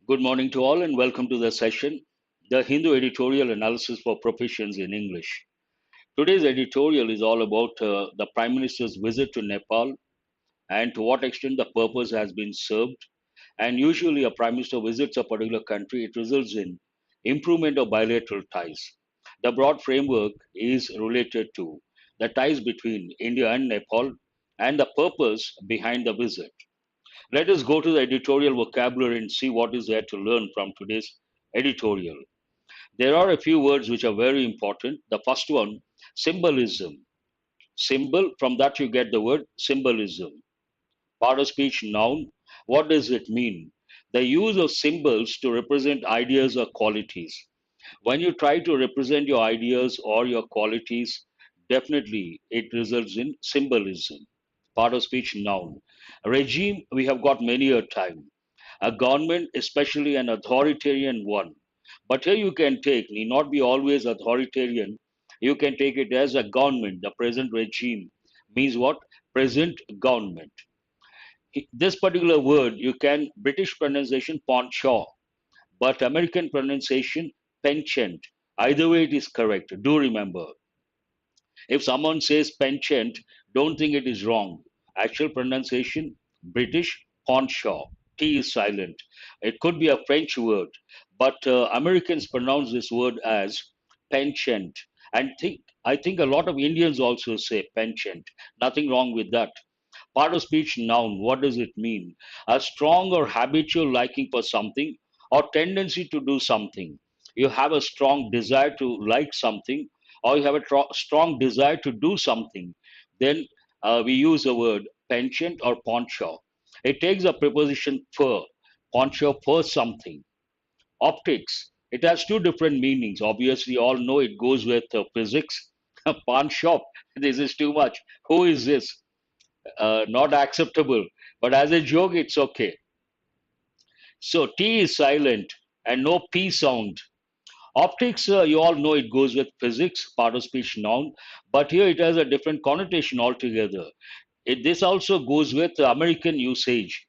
Good morning to all and welcome to the session, the Hindu Editorial Analysis for Proficiency in English. Today's editorial is all about the Prime Minister's visit to Nepal and to what extent the purpose has been served. And usually, a Prime Minister visits a particular country, it results in improvement of bilateral ties. The broad framework is related to the ties between India and Nepal and the purpose behind the visit. Let us go to the editorial vocabulary and see what is there to learn from today's editorial. There are a few words which are very important. The first one, symbolism. Symbol, from that you get the word symbolism. Part of speech noun. What does it mean? The use of symbols to represent ideas or qualities. When you try to represent your ideas or your qualities, definitely it results in symbolism. Part of speech noun. Regime, we have got many a time. A government, especially an authoritarian one. But here you can take, need not be always authoritarian. You can take it as a government. The present regime means what? Present government. This particular word, you can, British pronunciation, poncho, but American pronunciation, penchant. Either way, it is correct. Do remember. If someone says penchant, don't think it is wrong. Actual pronunciation, British, poncho. T is silent. It could be a French word, but Americans pronounce this word as penchant. And I think a lot of Indians also say penchant. Nothing wrong with that. Part of speech noun, what does it mean? A strong or habitual liking for something or tendency to do something. You have a strong desire to like something or you have a strong desire to do something. Then we use the word penchant or poncho. It takes a preposition for, poncho for something. Optics, it has two different meanings. Obviously, all know it goes with physics. Pawn shop, this is too much. Who is this? Not acceptable. But as a joke, it's okay. So T is silent and no P sound. Optics, you all know it goes with physics, part of speech noun, but here it has a different connotation altogether. This also goes with American usage,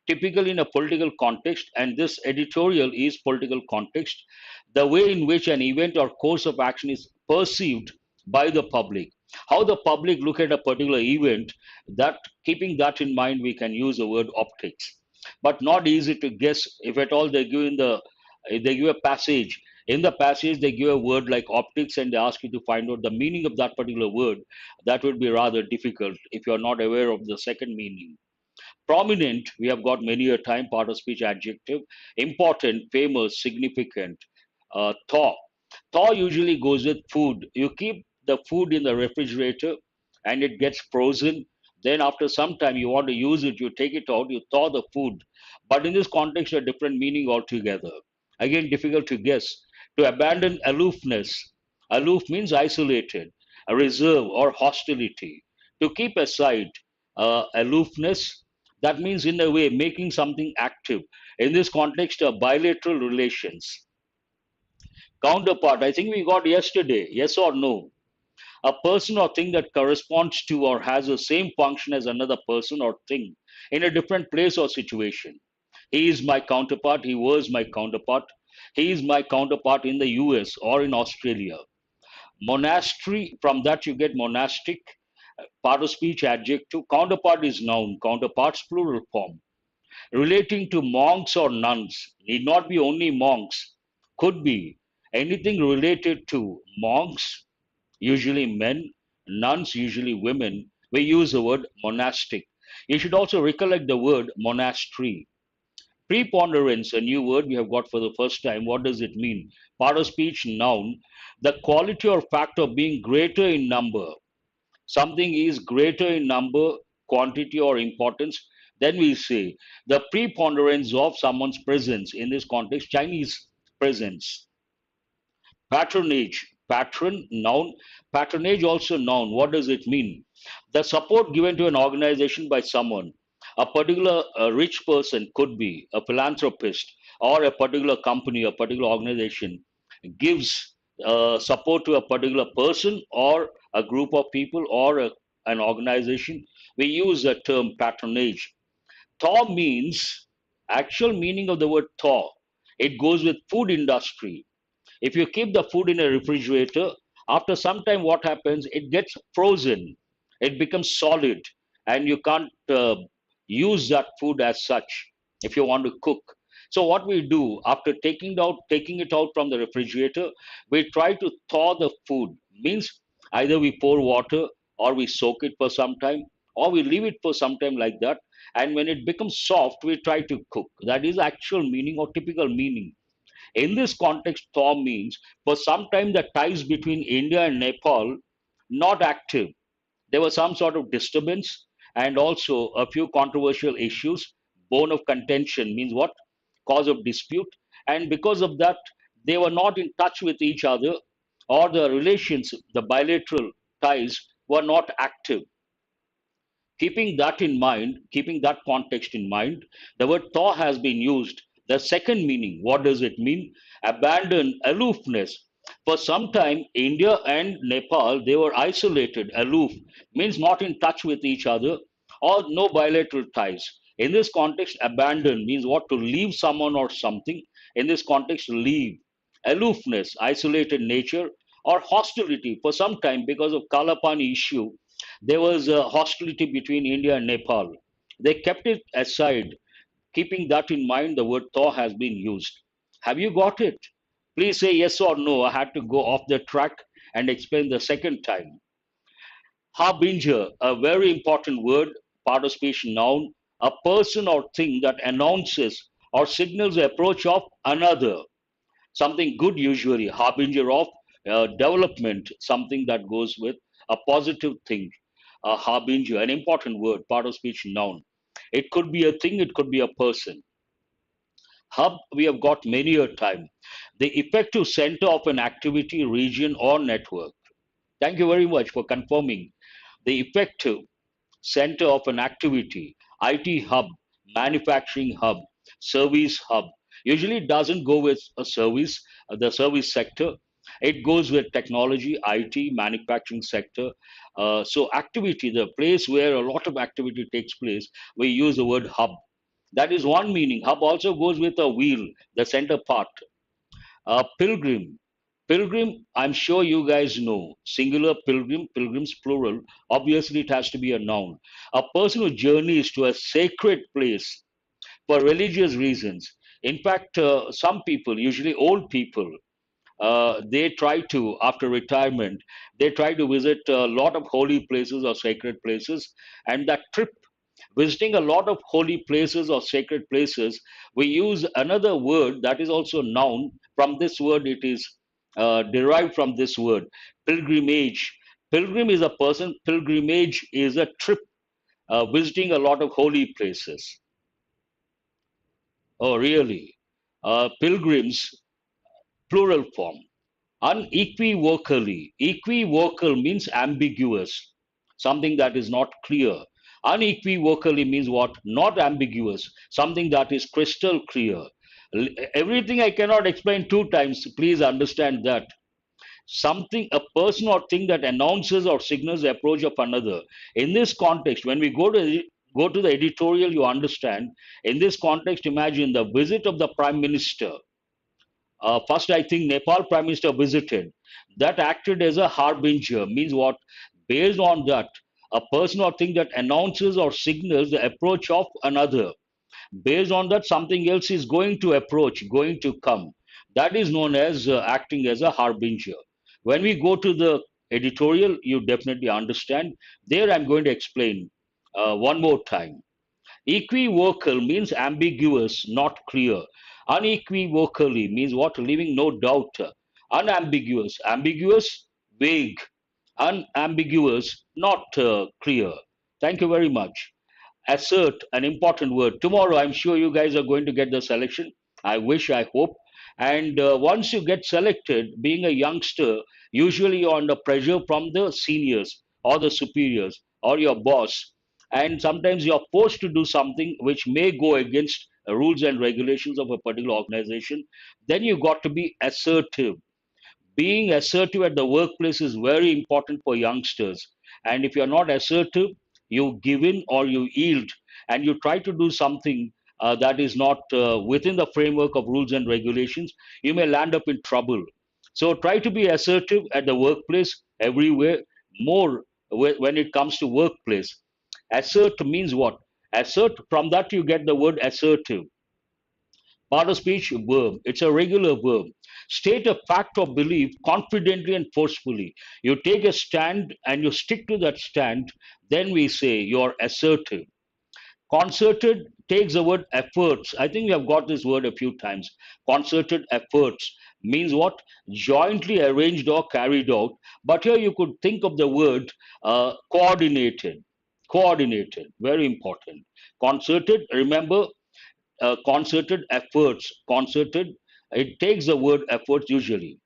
typically in a political context, and this editorial is political context, the way in which an event or course of action is perceived by the public. How the public look at a particular event, that keeping that in mind, we can use the word optics. But not easy to guess if at all they give a passage. In the passage, they give a word like optics and they ask you to find out the meaning of that particular word. That would be rather difficult if you're not aware of the second meaning. Prominent, we have got many a time, part of speech adjective. Important, famous, significant. Thaw. Thaw usually goes with food. You keep the food in the refrigerator and it gets frozen. Then after some time you want to use it, you take it out, you thaw the food. But in this context, a different meaning altogether. Again, difficult to guess. To abandon aloofness. Aloof means isolated, a reserve or hostility. To keep aside, aloofness, that means in a way making something active. In this context, bilateral relations. Counterpart, I think we got yesterday, yes or no? A person or thing that corresponds to or has the same function as another person or thing in a different place or situation. He is my counterpart, he was my counterpart, he is my counterpart in the US or in Australia. Monastery, from that you get monastic, part of speech adjective, counterpart is noun, counterparts plural form. Relating to monks or nuns, need not be only monks, could be anything related to monks, usually men, nuns, usually women. We use the word monastic. You should also recollect the word monastery. Preponderance, a new word we have got for the first time. What does it mean? Part of speech, noun. The quality or fact of being greater in number. Something is greater in number, quantity, or importance. Then we say the preponderance of someone's presence. In this context, Chinese presence. Patronage, patron, noun. Patronage also noun. What does it mean? The support given to an organization by someone. A particular rich person could be a philanthropist or a particular company, a particular organization gives support to a particular person or a group of people or an organization. We use the term patronage. Thaw means, actual meaning of the word thaw. It goes with food industry. If you keep the food in a refrigerator, after some time, what happens? It gets frozen, it becomes solid, and you can't use that food as such if you want to cook. So what we do after taking it out from the refrigerator, we try to thaw the food. Means either we pour water, or we soak it for some time, or we leave it for some time like that. And when it becomes soft, we try to cook. That is actual meaning or typical meaning. In this context, thaw means for some time the ties between India and Nepal not active. There was some sort of disturbance, and also a few controversial issues. Bone of contention means what? Cause of dispute. And because of that, they were not in touch with each other, or the relations, the bilateral ties were not active. Keeping that in mind, keeping that context in mind, the word thaw has been used. The second meaning, what does it mean? Abandon, aloofness. For some time, India and Nepal, they were isolated. Aloof means not in touch with each other, or no bilateral ties. In this context, abandon means what? To leave someone or something. In this context, leave. Aloofness, isolated nature, or hostility. For some time, because of Kalapani issue, there was a hostility between India and Nepal. They kept it aside. Keeping that in mind, the word thaw has been used. Have you got it? Please say yes or no. I had to go off the track and explain the second time. Harbinger, a very important word, part of speech noun, a person or thing that announces or signals the approach of another. Something good, usually harbinger of development, something that goes with a positive thing. A harbinger, an important word, part of speech noun. It could be a thing, it could be a person. Hub, we have got many a time. The effective center of an activity, region, or network. Thank you very much for confirming. The effective center of an activity, IT hub, manufacturing hub, service hub. Usually it doesn't go with a service, the service sector. It goes with technology, IT, manufacturing sector. So activity, the place where a lot of activity takes place, we use the word hub. That is one meaning. Hub also goes with a wheel, the center part. Pilgrim. Pilgrim, I'm sure you guys know. Singular pilgrim, pilgrims plural. Obviously, it has to be a noun. A person who journeys to a sacred place for religious reasons. In fact, some people, usually old people, they try to, after retirement, they try to visit a lot of holy places or sacred places. And that trip, visiting a lot of holy places or sacred places, we use another word that is also noun. From this word, it is derived from this word, pilgrimage. Pilgrim is a person, pilgrimage is a trip, visiting a lot of holy places. Oh, really? Pilgrims, plural form. Unequivocally. Equivocal means ambiguous, something that is not clear. Unequivocally means what? Not ambiguous, something that is crystal clear. Everything I cannot explain two times. Please understand that. Something, a person or thing that announces or signals the approach of another. In this context, when we go to the editorial, you understand. In this context, imagine the visit of the Prime Minister. First, I think Nepal Prime Minister visited. That acted as a harbinger, means what? Based on that, a person or thing that announces or signals the approach of another. Based on that, something else is going to approach, going to come. That is known as acting as a harbinger. When we go to the editorial, you definitely understand. There, I'm going to explain one more time. Equivocal means ambiguous, not clear. Unequivocally means what? Leaving no doubt. Unambiguous, ambiguous, vague. Unambiguous, not clear. Thank you very much. Assert, an important word. Tomorrow, I'm sure you guys are going to get the selection. I wish, I hope. And once you get selected, being a youngster, usually you're under pressure from the seniors or the superiors or your boss. And sometimes you're forced to do something which may go against rules and regulations of a particular organization. Then you got to be assertive. Being assertive at the workplace is very important for youngsters. And if you're not assertive, you give in or you yield, and you try to do something that is not within the framework of rules and regulations, you may land up in trouble. So try to be assertive at the workplace, everywhere, more when it comes to workplace. Assert means what? Assert, from that you get the word assertive. Part of speech verb. It's a regular verb. State a fact or belief confidently and forcefully. You take a stand and you stick to that stand, then we say you're assertive. Concerted takes the word efforts. I think we have got this word a few times. Concerted efforts means what? Jointly arranged or carried out. But here you could think of the word coordinated. Coordinated, very important. Concerted, remember, concerted efforts. Concerted, it takes the word efforts usually.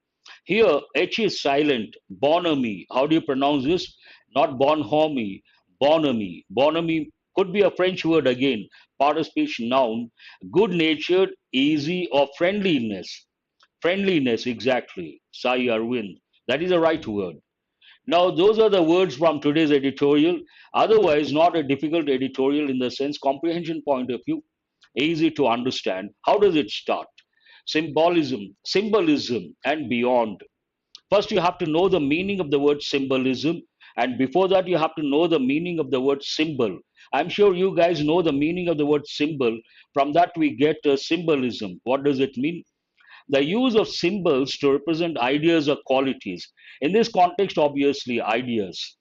Here, H is silent. Bonhomie. How do you pronounce this? Not bonhomie. Bonhomie. Bonhomie could be a French word again. Part of speech noun. Good natured, easy, or friendliness. Friendliness, exactly. Sai Arvind. That is the right word. Now, those are the words from today's editorial. Otherwise, not a difficult editorial in the sense comprehension point of view, easy to understand. How does it start? Symbolism, and beyond. First, you have to know the meaning of the word symbolism, and before that, you have to know the meaning of the word symbol. I'm sure you guys know the meaning of the word symbol. From that, we get symbolism. What does it mean? The use of symbols to represent ideas or qualities. In this context, obviously, ideas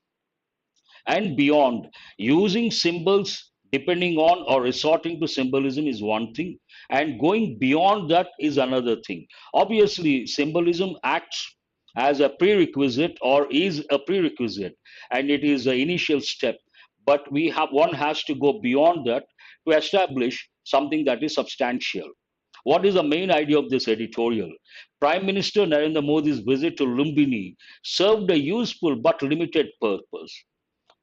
and beyond. Using symbols depending on or resorting to symbolism is one thing, and going beyond that is another thing. Obviously, symbolism acts as a prerequisite or is a prerequisite, and it is the initial step. But one has to go beyond that to establish something that is substantial. What is the main idea of this editorial? Prime Minister Narendra Modi's visit to Lumbini served a useful but limited purpose.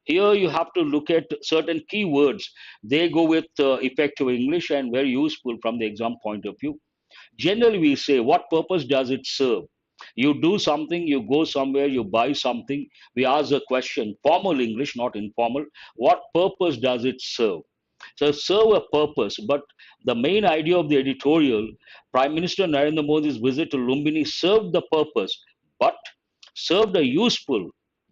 Here you have to look at certain keywords. They go with effective English and very useful from the exam point of view. Generally, we say, what purpose does it serve? You do something, you go somewhere, you buy something. We ask the question, formal English, not informal. What purpose does it serve? So, serve a purpose. But the main idea of the editorial, Prime Minister Narendra Modi's visit to Lumbini served the purpose, but served a useful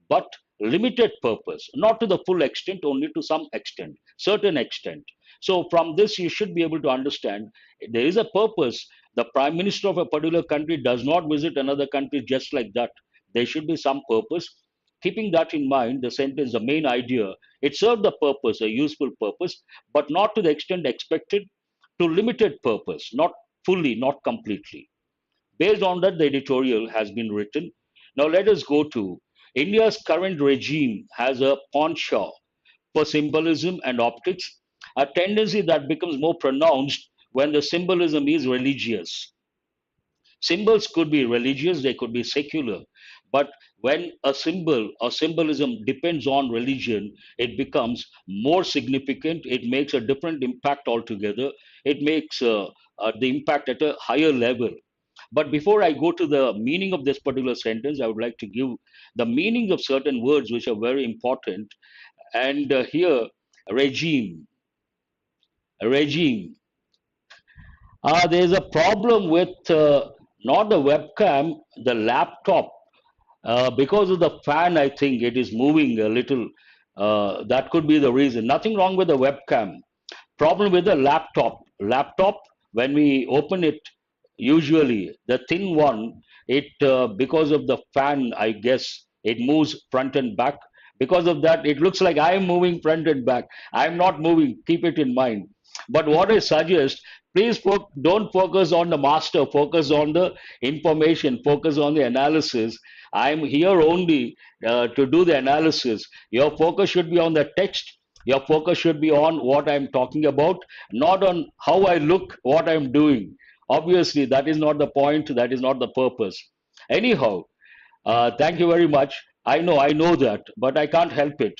but limited purpose, not to the full extent, only to some extent, certain extent. So, from this, you should be able to understand there is a purpose. The prime minister of a particular country does not visit another country just like that. There should be some purpose. Keeping that in mind, the sentence, the main idea, it served the purpose, a useful purpose, but not to the extent expected, to limited purpose, not fully, not completely. Based on that, the editorial has been written. Now let us go to India's current regime has a penchant for symbolism and optics, a tendency that becomes more pronounced when the symbolism is religious. Symbols could be religious, they could be secular, but when a symbol or symbolism depends on religion, it becomes more significant. It makes a different impact altogether. It makes the impact at a higher level. But before I go to the meaning of this particular sentence, I would like to give the meanings of certain words which are very important. And here, regime, regime. There's a problem with not the webcam, the laptop. Because of the fan, I think it is moving a little. That could be the reason. Nothing wrong with the webcam. Problem with the laptop. Laptop, when we open it, usually the thin one, it because of the fan, I guess it moves front and back. Because of that, it looks like I am moving front and back. I am not moving. Keep it in mind. But what I suggest, please don't focus on the master. Focus on the information. Focus on the analysis. I am here only to do the analysis. Your focus should be on the text. Your focus should be on what I'm talking about, not on how I look, what I'm doing. Obviously, that is not the point, that is not the purpose. Anyhow, thank you very much. I know that, but I can't help it.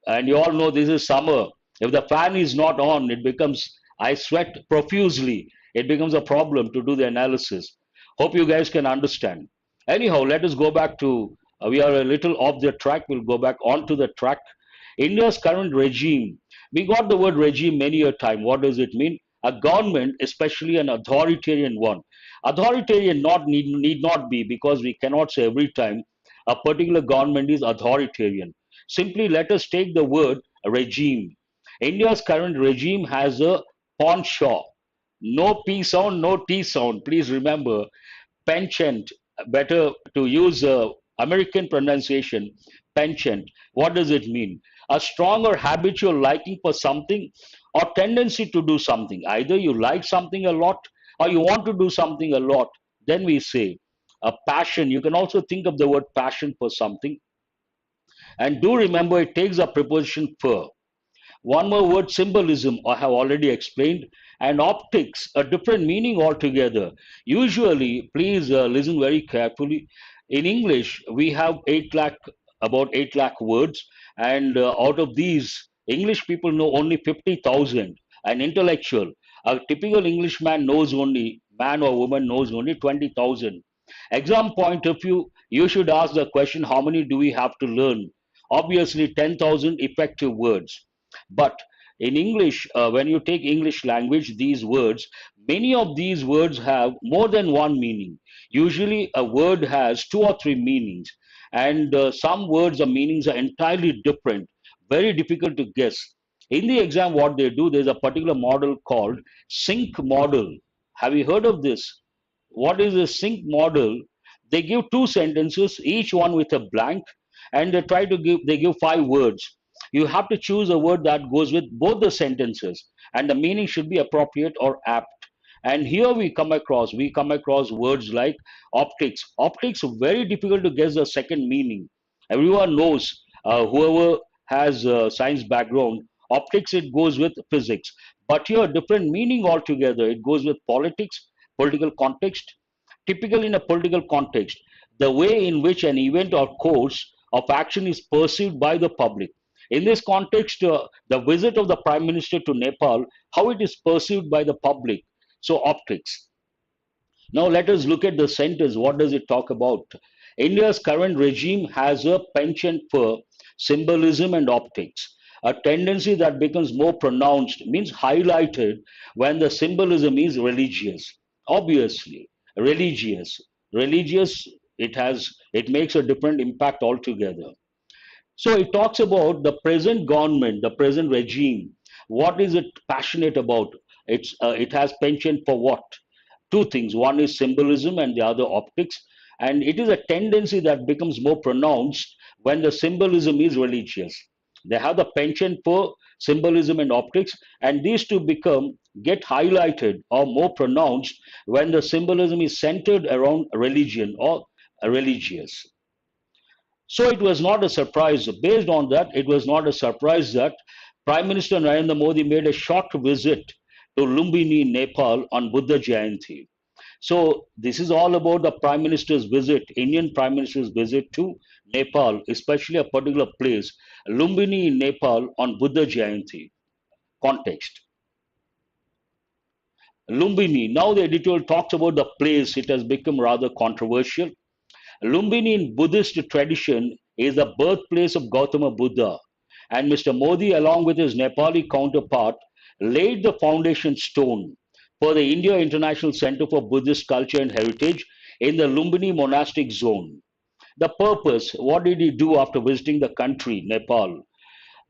And you all know this is summer. If the fan is not on, it becomes, I sweat profusely. It becomes a problem to do the analysis. Hope you guys can understand. Anyhow, let us go back to, we are a little off the track. We'll go back onto the track. India's current regime. We got the word regime many a time. What does it mean? A government, especially an authoritarian one. Authoritarian not need not be, because we cannot say every time a particular government is authoritarian. Simply let us take the word regime. India's current regime has a pawn shaw. No P sound, no T sound. Please remember, penchant, better to use American pronunciation, penchant. What does it mean? A strong or habitual liking for something or tendency to do something. Either you like something a lot or you want to do something a lot. Then we say a passion. You can also think of the word passion for something. And do remember, it takes a preposition for. One more word, symbolism, I have already explained, and optics, a different meaning altogether. Usually, please listen very carefully. In English, we have 8 lakh, about 8 lakh words, and out of these, English people know only 50,000. An intellectual, a typical Englishman knows only, man or woman knows only 20,000. Exam point of view, you should ask the question, how many do we have to learn? Obviously, 10,000 effective words. But in English, when you take English language, these words, many of these words have more than one meaning. Usually, a word has two or three meanings, and some words, the meanings are entirely different, very difficult to guess. In the exam, what they do, there's a particular model called sync model. Have you heard of this? What is a sync model? They give two sentences, each one with a blank, and they give five words. You have to choose a word that goes with both the sentences, and the meaning should be appropriate or apt. And here we come across words like optics. Optics, very difficult to guess the second meaning. Everyone knows, whoever has a science background, optics, it goes with physics. But here, different meaning altogether. It goes with politics, political context. Typically, in a political context, the way in which an event or course of action is perceived by the public. In this context, the visit of the Prime Minister to Nepal, how it is perceived by the public. So, optics. Now, let us look at the sentence. What does it talk about? India's current regime has a penchant for symbolism and optics, a tendency that becomes more pronounced, means highlighted, when the symbolism is religious. Obviously, religious. Religious, it makes a different impact altogether. So it talks about the present government, the present regime. What is it passionate about? It has penchant for what? Two things. One is symbolism and the other optics. And it is a tendency that becomes more pronounced when the symbolism is religious. They have the penchant for symbolism and optics, and these two get highlighted or more pronounced when the symbolism is centered around religion or religious. So it was not a surprise. Based on that, it was not a surprise that Prime Minister Narendra Modi made a short visit to Lumbini, Nepal on Buddha Jayanti. So this is all about the Prime Minister's visit, Indian Prime Minister's visit to Nepal, especially a particular place, Lumbini in Nepal on Buddha Jayanti. Context. Lumbini, now the editorial talks about the place, it has become rather controversial. Lumbini in Buddhist tradition is the birthplace of Gautama Buddha, and Mr. Modi, along with his Nepali counterpart, laid the foundation stone for the India International Center for Buddhist Culture and Heritage in the Lumbini monastic zone. The purpose, what did he do after visiting the country, Nepal?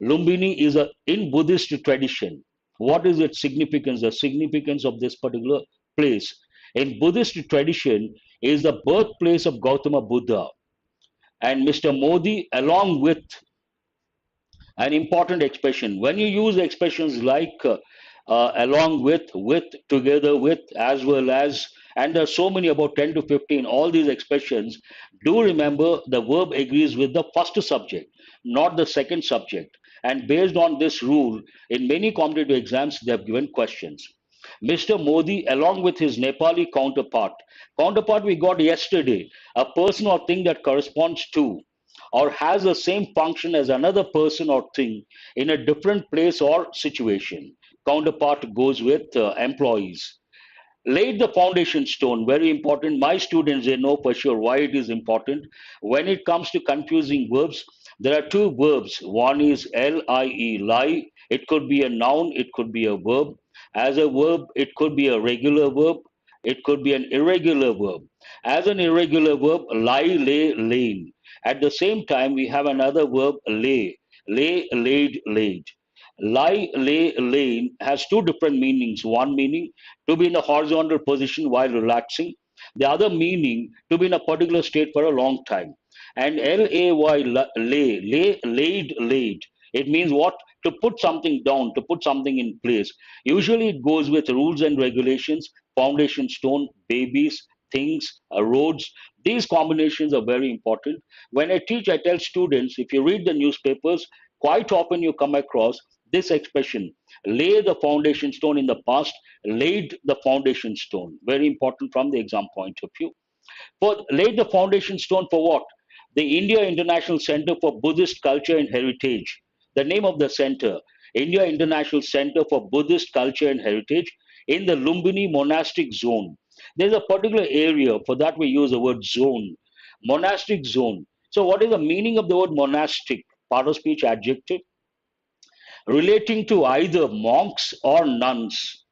Lumbini is in Buddhist tradition. What is its significance? The significance of this particular place. In Buddhist tradition is the birthplace of Gautama Buddha. And Mr. Modi, along with an important expression, when you use expressions like along with, together with, as well as, and there are so many, about 10 to 15, all these expressions, do remember the verb agrees with the first subject, not the second subject. And based on this rule, in many competitive exams, they have given questions. Mr. Modi, along with his Nepali counterpart we got yesterday, a person or thing that corresponds to or has the same function as another person or thing in a different place or situation. Counterpart goes with employees. Laid the foundation stone, very important. My students, they know for sure why it is important. When it comes to confusing verbs, there are two verbs. One is lie, lie. It could be a noun, it could be a verb. As a verb, it could be a regular verb, it could be an irregular verb. As an irregular verb, lie, lay, lain. At the same time, we have another verb, lay, laid, laid. Lie, lay, lain has two different meanings. One meaning to be in a horizontal position while relaxing, the other meaning to be in a particular state for a long time. And lay, laid, laid. It means what? To put something down, to put something in place. Usually it goes with rules and regulations, foundation stone, babies, things, roads. These combinations are very important. When I teach, I tell students, if you read the newspapers, quite often you come across this expression, lay the foundation stone in the past, laid the foundation stone. Very important from the exam point of view. For laid the foundation stone for what? The India International Center for Buddhist Culture and Heritage. The name of the center, India International Center for Buddhist Culture and Heritage, in the Lumbini monastic zone. There's a particular area, for that we use the word zone, monastic zone. So what is the meaning of the word monastic? Part of speech adjective relating to either monks or nuns.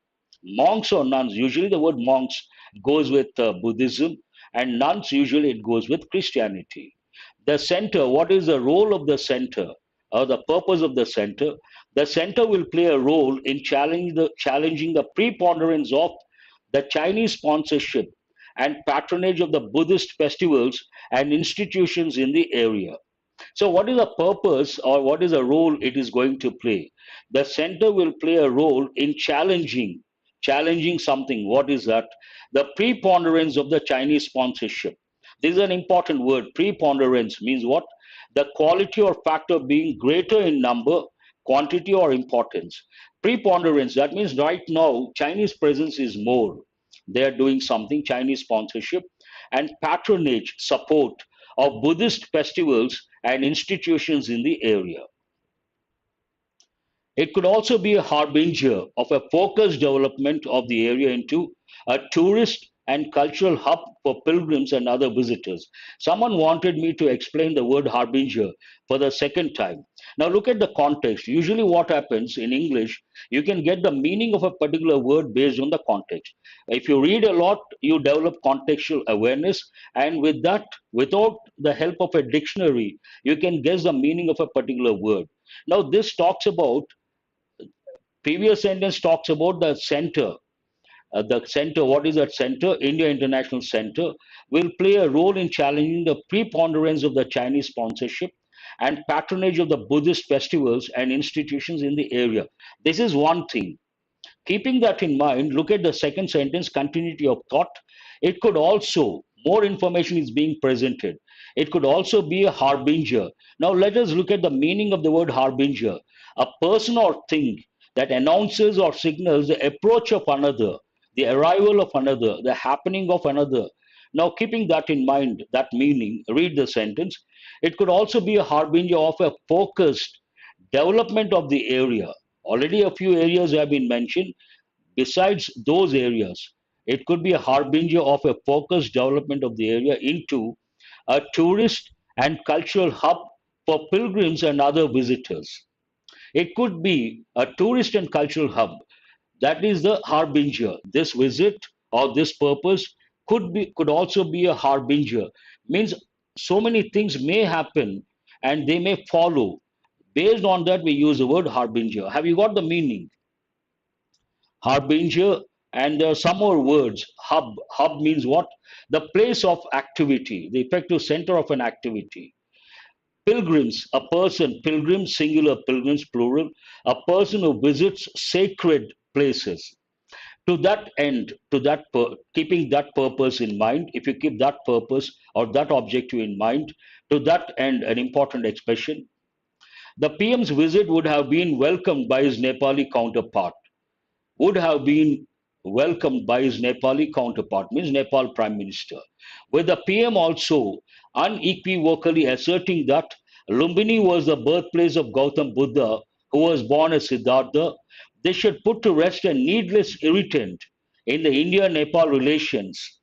Monks or nuns, usually the word monks goes with Buddhism, and nuns usually it goes with Christianity. The center, what is the role of the center or the purpose of the center? The center will play a role in challenging the preponderance of the Chinese sponsorship and patronage of the Buddhist festivals and institutions in the area. So, what is the purpose or what is the role it is going to play? The center will play a role in challenging something. What is that? The preponderance of the Chinese sponsorship. This is an important word. Preponderance means what? The quality or factor being greater in number, quantity, or importance. Preponderance, that means right now Chinese presence is more. They are doing something, Chinese sponsorship, and patronage, support of Buddhist festivals and institutions in the area. It could also be a harbinger of a focused development of the area into a tourist and cultural hub for pilgrims and other visitors. Someone wanted me to explain the word harbinger for the second time. Now, look at the context. Usually, what happens in English, you can get the meaning of a particular word based on the context. If you read a lot, you develop contextual awareness, and with that, without the help of a dictionary, you can guess the meaning of a particular word. Now, this talks about previous sentence talks about the center. The center, what is that center? India International Center will play a role in challenging the preponderance of the Chinese sponsorship and patronage of the Buddhist festivals and institutions in the area. This is one thing. Keeping that in mind, look at the second sentence, continuity of thought. It could also, more information is being presented. It could also be a harbinger. Now let us look at the meaning of the word harbinger. A person or thing that announces or signals the approach of another, the arrival of another, the happening of another. Now, keeping that in mind, that meaning, read the sentence. It could also be a harbinger of a focused development of the area. Already a few areas have been mentioned. Besides those areas, it could be a harbinger of a focused development of the area into a tourist and cultural hub for pilgrims and other visitors. It could be a tourist and cultural hub. That is the harbinger. This visit or this purpose could also be a harbinger. Means so many things may happen and they may follow. Based on that, we use the word harbinger. Have you got the meaning? Harbinger, and there are some more words. Hub means what? The place of activity, the effective center of an activity. Pilgrims, a person, pilgrims, singular, pilgrims, plural, a person who visits sacred places. To that end, keeping that purpose in mind, if you keep that purpose or that objective in mind, to that end, an important expression, the PM's visit would have been welcomed by his Nepali counterpart. Would have been welcomed by his Nepali counterpart, means Nepal Prime Minister, with the PM also unequivocally asserting that Lumbini was the birthplace of Gautam Buddha, who was born as Siddhartha. They should put to rest a needless irritant in the India-Nepal relations.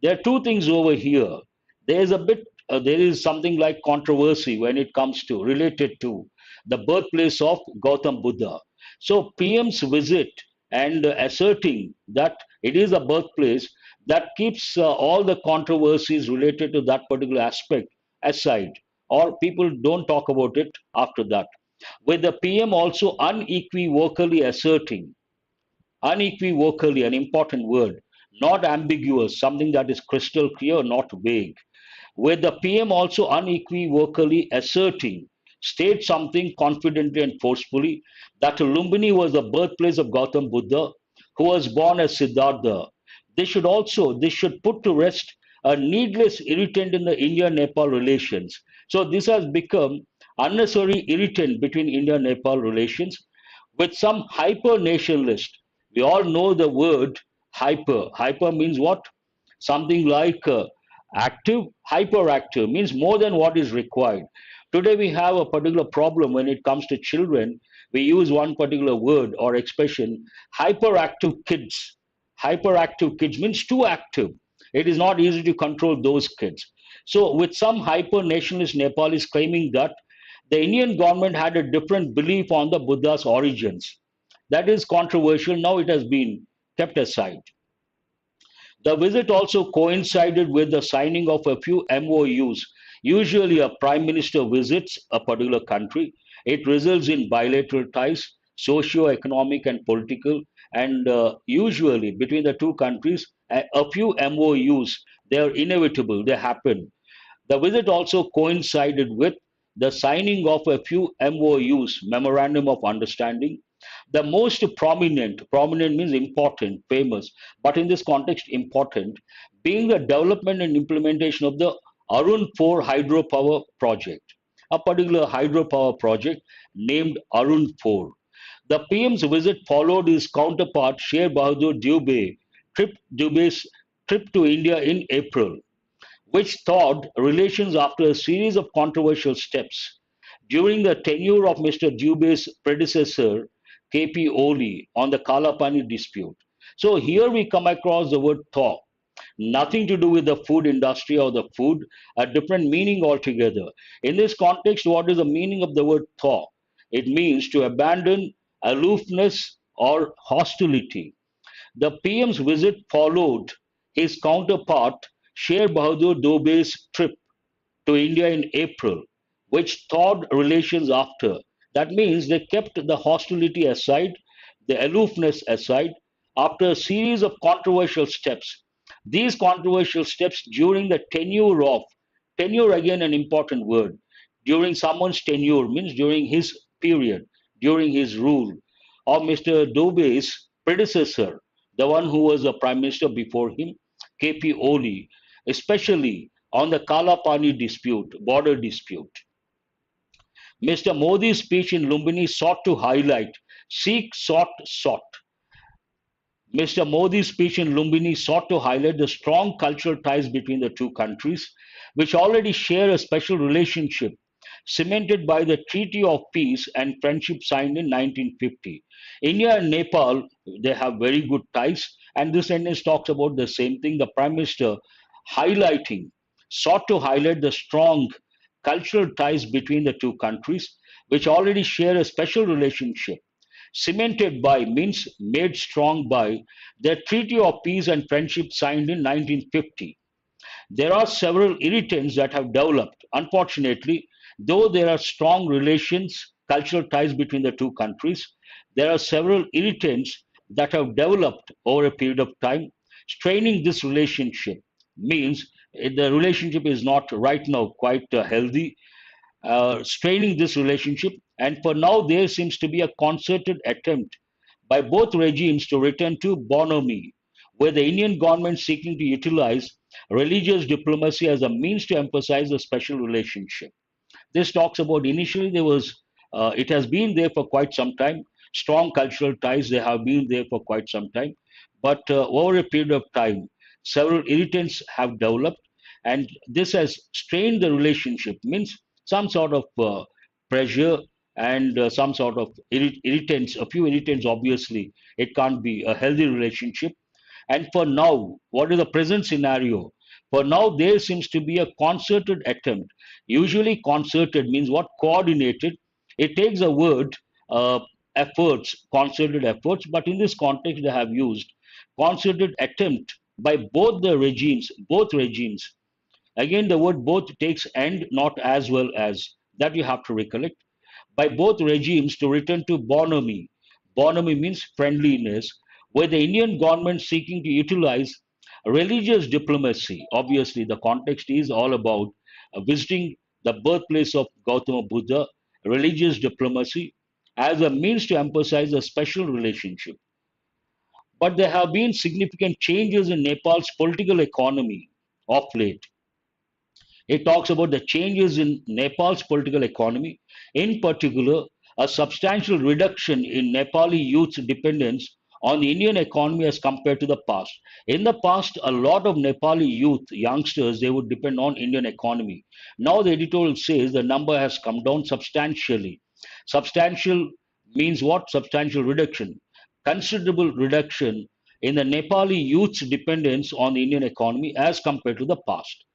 There are two things over here. There is something like controversy when it comes to related to the birthplace of Gautam Buddha. So PM's visit and asserting that it is a birthplace, that keeps all the controversies related to that particular aspect aside, or people don't talk about it after that. With the PM also unequivocally asserting, unequivocally, an important word, not ambiguous, something that is crystal clear, not vague, with the PM also unequivocally asserting, state something confidently and forcefully, that Lumbini was the birthplace of Gautam Buddha, who was born as Siddhartha. This should put to rest a needless irritant in the India-Nepal relations. So this has become unnecessary irritant between India-Nepal relations with some hyper nationalist. We all know the word hyper. Hyper means what? Something like active, hyperactive means more than what is required. Today we have a particular problem when it comes to children. We use one particular word or expression, hyperactive kids. Hyperactive kids means too active. It is not easy to control those kids. So, with some hyper nationalist Nepalis claiming that the Indian government had a different belief on the Buddha's origins. That is controversial. Now it has been kept aside. The visit also coincided with the signing of a few MOUs. Usually, a prime minister visits a particular country. It results in bilateral ties, socio-economic and political, and usually between the two countries, a few MOUs. They are inevitable. They happen. The visit also coincided with the signing of a few MOUs, Memorandum of Understanding. The most prominent, prominent means important, famous, but in this context, important, being the development and implementation of the Arun 4 hydropower project, a particular hydropower project named Arun 4. The PM's visit followed his counterpart, Sher Bahadur Dubey's trip to India in April, which thawed relations after a series of controversial steps. During the tenure of Mr. Dubey's predecessor, KP Oli, on the Kalapani dispute. So here we come across the word thaw. Nothing to do with the food industry or the food, a different meaning altogether. In this context, what is the meaning of the word thaw? It means to abandon aloofness or hostility. The PM's visit followed his counterpart Sher Bahadur Dobey's trip to India in April, which thawed relations after. That means they kept the hostility aside, the aloofness aside, after a series of controversial steps. These controversial steps during the tenure again an important word, during someone's tenure means during his period, during his rule, or Mr. Dobey's predecessor, the one who was the prime minister before him, KP Oli, especially on the Kalapani dispute, border dispute. Mr. Modi's speech in Lumbini sought to highlight, seek, sought. Mr. Modi's speech in Lumbini sought to highlight the strong cultural ties between the two countries, which already share a special relationship cemented by the Treaty of Peace and Friendship signed in 1950. India and Nepal, they have very good ties, and this sentence talks about the same thing. The Prime Minister highlighting, sought to highlight the strong cultural ties between the two countries, which already share a special relationship. Cemented by means made strong by the Treaty of Peace and Friendship signed in 1950. There are several irritants that have developed. Unfortunately, though there are strong relations, cultural ties between the two countries, there are several irritants that have developed over a period of time. Straining this relationship means the relationship is not right now quite healthy. Straining this relationship, and for now, there seems to be a concerted attempt by both regimes to return to bonhomie, where the Indian government seeking to utilize religious diplomacy as a means to emphasize a special relationship. This talks about initially there was, it has been there for quite some time. Strong cultural ties, they have been there for quite some time. But over a period of time, several irritants have developed, and this has strained the relationship, means some sort of pressure and some sort of irritants, a few irritants, obviously. It can't be a healthy relationship. And for now, what is the present scenario? For now, there seems to be a concerted attempt. Usually, concerted means what? Coordinated. It takes a word. efforts, concerted efforts, but in this context, they have used concerted attempt by both regimes. Again, the word both takes and, not as well as. That you have to recollect. By both regimes to return to bonhomie. Bonhomie means friendliness, where the Indian government seeking to utilize religious diplomacy. Obviously, the context is all about visiting the birthplace of Gautama Buddha, religious diplomacy, as a means to emphasize a special relationship. But there have been significant changes in Nepal's political economy of late. It talks about the changes in Nepal's political economy, in particular, a substantial reduction in Nepali youth's dependence on the Indian economy as compared to the past. In the past, a lot of Nepali youth, youngsters, they would depend on Indian economy. Now the editorial says the number has come down substantially. Substantial means what? Substantial reduction. Considerable reduction in the Nepali youth's dependence on the Indian economy as compared to the past.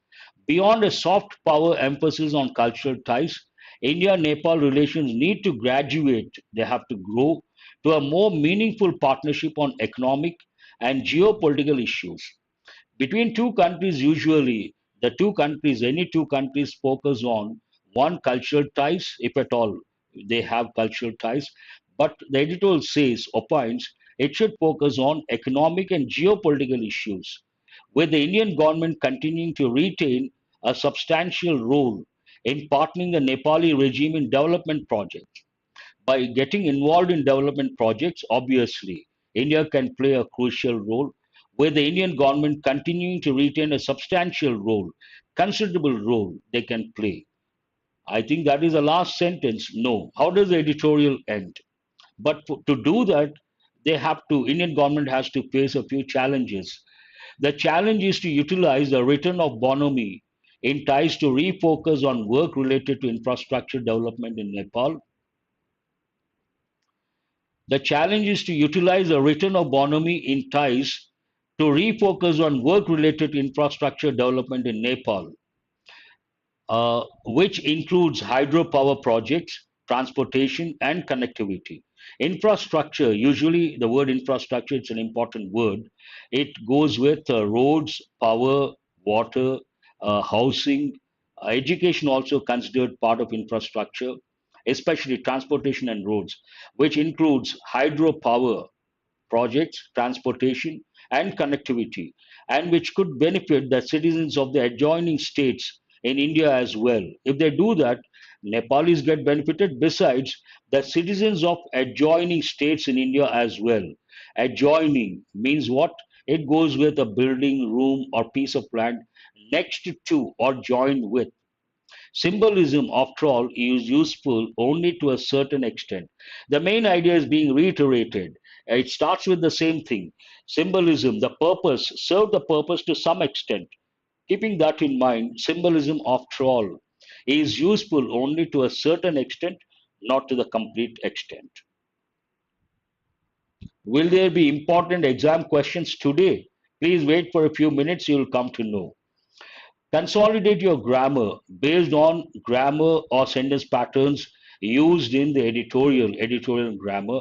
Beyond a soft power emphasis on cultural ties, India Nepal relations need to graduate, they have to grow to a more meaningful partnership on economic and geopolitical issues. Between two countries, usually any two countries focus on one cultural ties, if at all they have cultural ties. But the editorial says, opines, it should focus on economic and geopolitical issues, with the Indian government continuing to retain a substantial role in partnering the Nepali regime in development projects. By getting involved in development projects, obviously, India can play a crucial role, with the Indian government continuing to retain a substantial role, considerable role they can play. I think that is the last sentence. No. How does the editorial end? But to do that, Indian government has to face a few challenges. The challenge is to utilize the return of bonhomie in ties to refocus on work related to infrastructure development in Nepal. The challenge is to utilize the return of bonhomie in ties to refocus on work related to infrastructure development in Nepal, which includes hydropower projects, transportation, and connectivity. Infrastructure, usually the word infrastructure, it's an important word. It goes with roads, power, water, housing, education also considered part of infrastructure, especially transportation and roads, which includes hydropower projects, transportation, and connectivity, and which could benefit the citizens of the adjoining states in India as well. If they do that, Nepalis get benefited besides the citizens of adjoining states in India as well. Adjoining means what? It goes with a building, room, or piece of land next to or joined with. Symbolism, after all, is useful only to a certain extent. The main idea is being reiterated. It starts with the same thing. Symbolism, the purpose, serve the purpose to some extent. Keeping that in mind, symbolism, after all, is useful only to a certain extent, not to the complete extent. Will there be important exam questions today? Please wait for a few minutes, you will come to know. Consolidate your grammar based on grammar or sentence patterns used in the editorial grammar.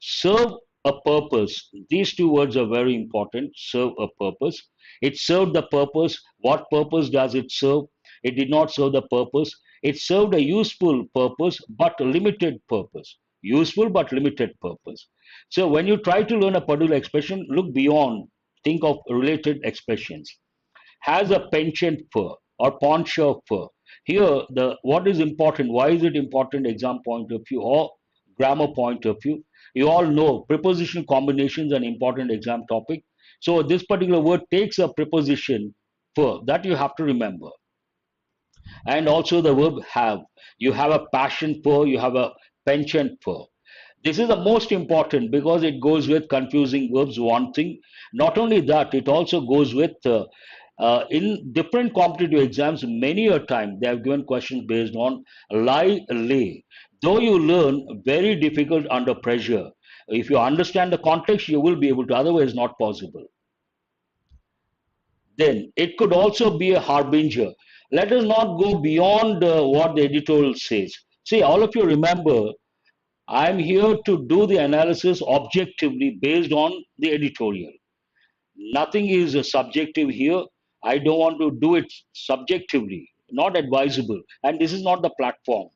Serve a purpose. These two words are very important. Serve a purpose. It served the purpose. What purpose does it serve? It did not serve the purpose. It served a useful purpose, but a limited purpose. Useful but limited purpose. So when you try to learn a particular expression, look beyond. Think of related expressions. Has a penchant for or poncho for. Here, the what is important? Why is it important? Exam point of view or grammar point of view? You all know preposition combinations an important exam topic. So this particular word takes a preposition for that you have to remember, and also the verb have. You have a passion for. You have a penchant for. This is the most important because it goes with confusing verbs, one thing. Not only that, it also goes with, in different competitive exams, many a time they have given questions based on lie, lay. Though you learn very difficult under pressure, if you understand the context, you will be able to, otherwise, not possible. Then it could also be a harbinger. Let us not go beyond what the editorial says. See, all of you remember I'm here to do the analysis objectively based on the editorial. Nothing is subjective here. I don't want to do it subjectively, not advisable. And this is not the platform.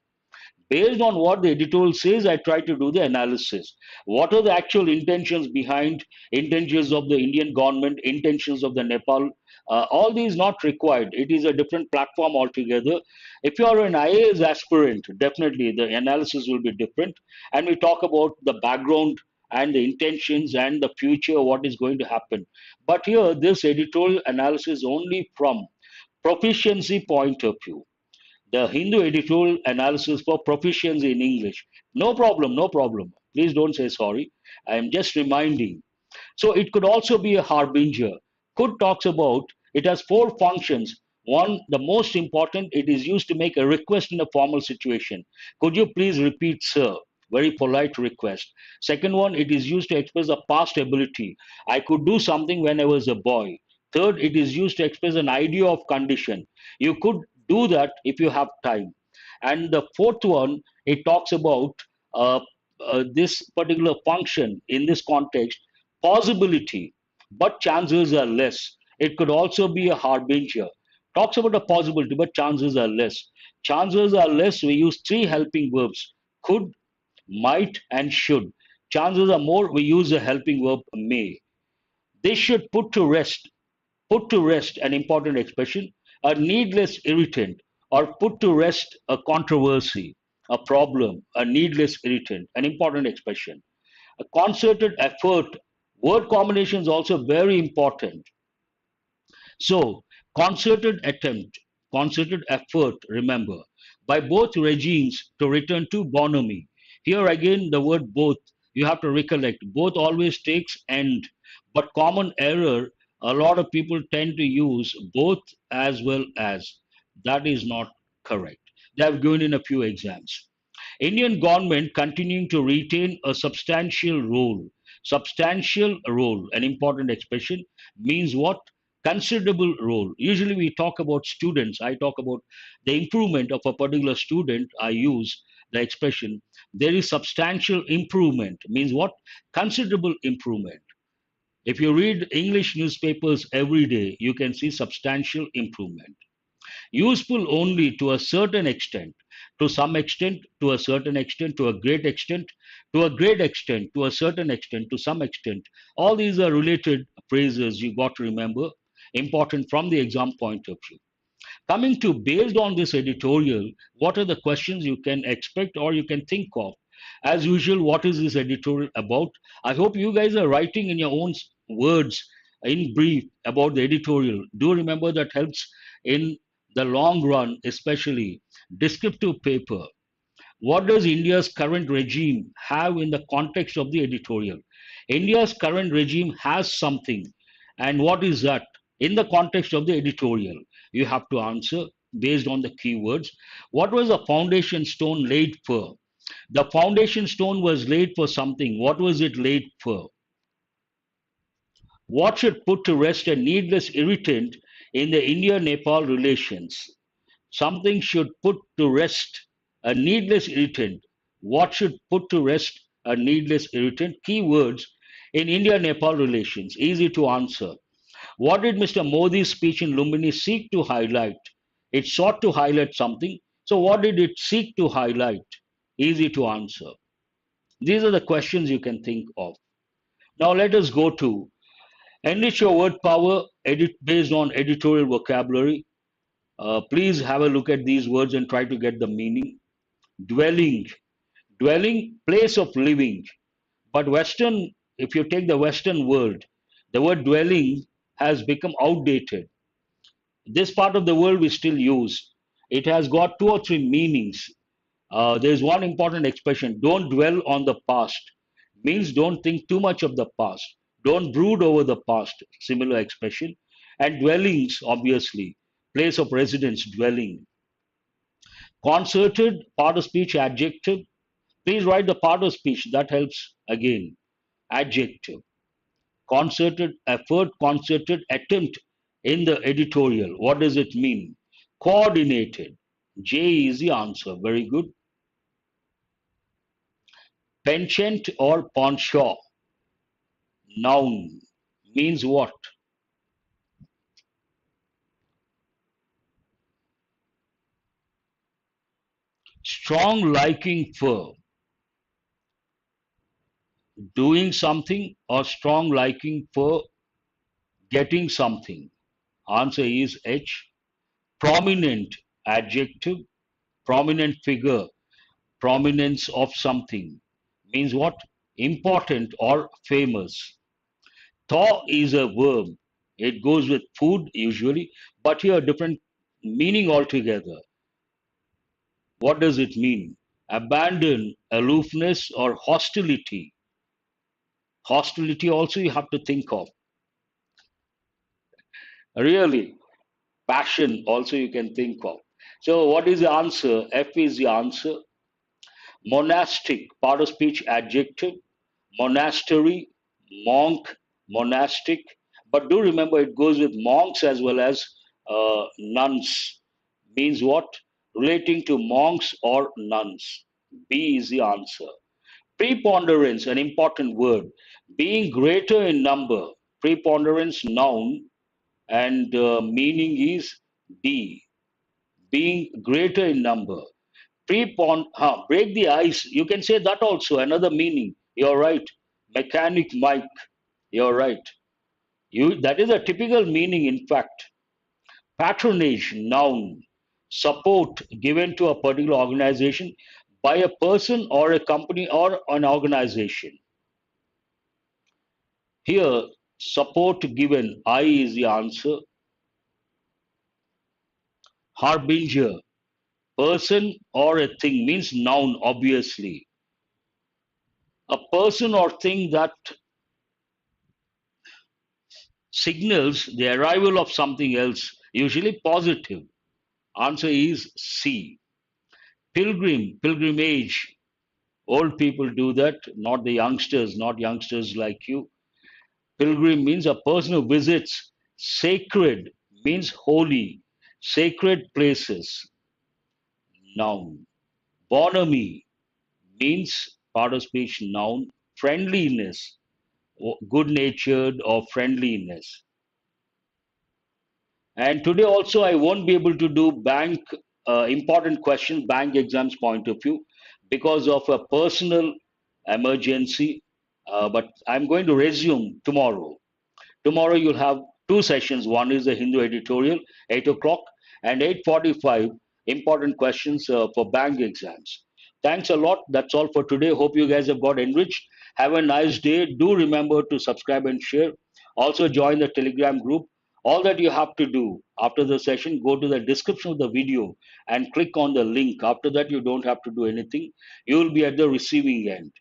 Based on what the editorial says, I try to do the analysis. What are the actual intentions behind, intentions of the Indian government, intentions of the Nepal? All these not required. It is a different platform altogether. If you are an IAS aspirant, definitely the analysis will be different. And we talk about the background and the intentions and the future, what is going to happen. But here, this editorial analysis only from proficiency point of view, the Hindu editorial analysis for proficiency in English. No problem, no problem. Please don't say sorry. I am just reminding. So it could also be a harbinger. Could talks about it has four functions. One, the most important, it is used to make a request in a formal situation. Could you please repeat, sir? Very polite request. Second one, it is used to express a past ability. I could do something when I was a boy. Third, it is used to express an idea of condition. You could do that if you have time. And the fourth one, it talks about uh, this particular function in this context, possibility, but chances are less. It could also be a harbinger. Talks about a possibility, but chances are less. Chances are less. We use three helping verbs: could, might, and should. Chances are more. We use a helping verb may. They should put to rest an important expression, a needless irritant, or put to rest a controversy, a problem, a needless irritant, an important expression. A concerted effort, word combination is also very important. So, concerted attempt, concerted effort, remember, by both regimes to return to bonhomie. Here again, the word both, you have to recollect, both always takes end, but common error, a lot of people tend to use both as well as. That is not correct. They have given in a few exams. Indian government continuing to retain a substantial role. Substantial role, an important expression, means what? Considerable role. Usually we talk about students. I talk about the improvement of a particular student. I use the expression. There is substantial improvement. Means what? Considerable improvement. If you read English newspapers every day, you can see substantial improvement. Useful only to a certain extent, to some extent, to a certain extent, to a great extent, to a great extent, to a certain extent, to some extent. All these are related phrases you got to remember, important from the exam point of view. Coming to, based on this editorial, what are the questions you can expect or you can think of? As usual, what is this editorial about? I hope you guys are writing in your own words in brief about the editorial. Do remember that helps in the long run, especially descriptive paper. What does India's current regime have in the context of the editorial? India's current regime has something. And what is that? In the context of the editorial, you have to answer based on the keywords. What was the foundation stone laid for? The foundation stone was laid for something. What was it laid for? What should put to rest a needless irritant in the India Nepal relations? Something should put to rest a needless irritant. What should put to rest a needless irritant? Keywords in India Nepal relations. Easy to answer. What did Mr. Modi's speech in Lumbini seek to highlight? It sought to highlight something. So, what did it seek to highlight? Easy to answer. These are the questions you can think of. Now, let us go to enrich your word power based on editorial vocabulary. Please have a look at these words and try to get the meaning. Dwelling, dwelling, place of living. But Western, if you take the Western world, the word dwelling has become outdated. This part of the world we still use. It has got two or three meanings. There's one important expression: don't dwell on the past. Means don't think too much of the past. Don't brood over the past. Similar expression. And dwellings, obviously, place of residence, dwelling. Concerted, part of speech, adjective. Please write the part of speech. That helps again. Adjective. Concerted effort, concerted attempt in the editorial. What does it mean? Coordinated. J is the answer. Very good. Penchant or penchant, noun, means what? Strong liking for doing something or strong liking for getting something. Answer is H. Prominent, adjective, prominent figure, prominence of something, means what? Important or famous. Thaw is a verb. It goes with food usually, but here different meaning altogether. What does it mean? Abandon, aloofness, or hostility. Hostility also you have to think of. Really, passion also you can think of. So what is the answer? F is the answer. Monastic, part of speech adjective. Monastery, monk, monastic. But do remember it goes with monks as well as nuns. Means what? Relating to monks or nuns. B is the answer. Preponderance, an important word. Being greater in number. Preponderance, noun, and meaning is D. Being greater in number. Break the ice. You can say that also. Another meaning. You're right. Mechanic Mike. You're right. That is a typical meaning, in fact. Patronage, noun. Support given to a particular organization by a person or a company or an organization. Here, support given, I is the answer. Harbinger, person or a thing, means noun, obviously. A person or thing that signals the arrival of something else, usually positive. Answer is C. Pilgrim, pilgrimage. Old people do that, not the youngsters, not youngsters like you. Pilgrim means a person who visits. Sacred means holy, sacred places. Noun. Bonhomie means part of speech noun. Friendliness, good natured or friendliness. And today also, I won't be able to do bank important questions, bank exams point of view, because of a personal emergency. But I'm going to resume tomorrow. Tomorrow you'll have two sessions. One is the Hindu editorial, 8 o'clock, and 8:45 important questions for bank exams. Thanks a lot. That's all for today. Hope you guys have got enriched. Have a nice day. Do remember to subscribe and share. Also join the Telegram group. All that you have to do after the session, go to the description of the video and click on the link. After that, you don't have to do anything. You will be at the receiving end.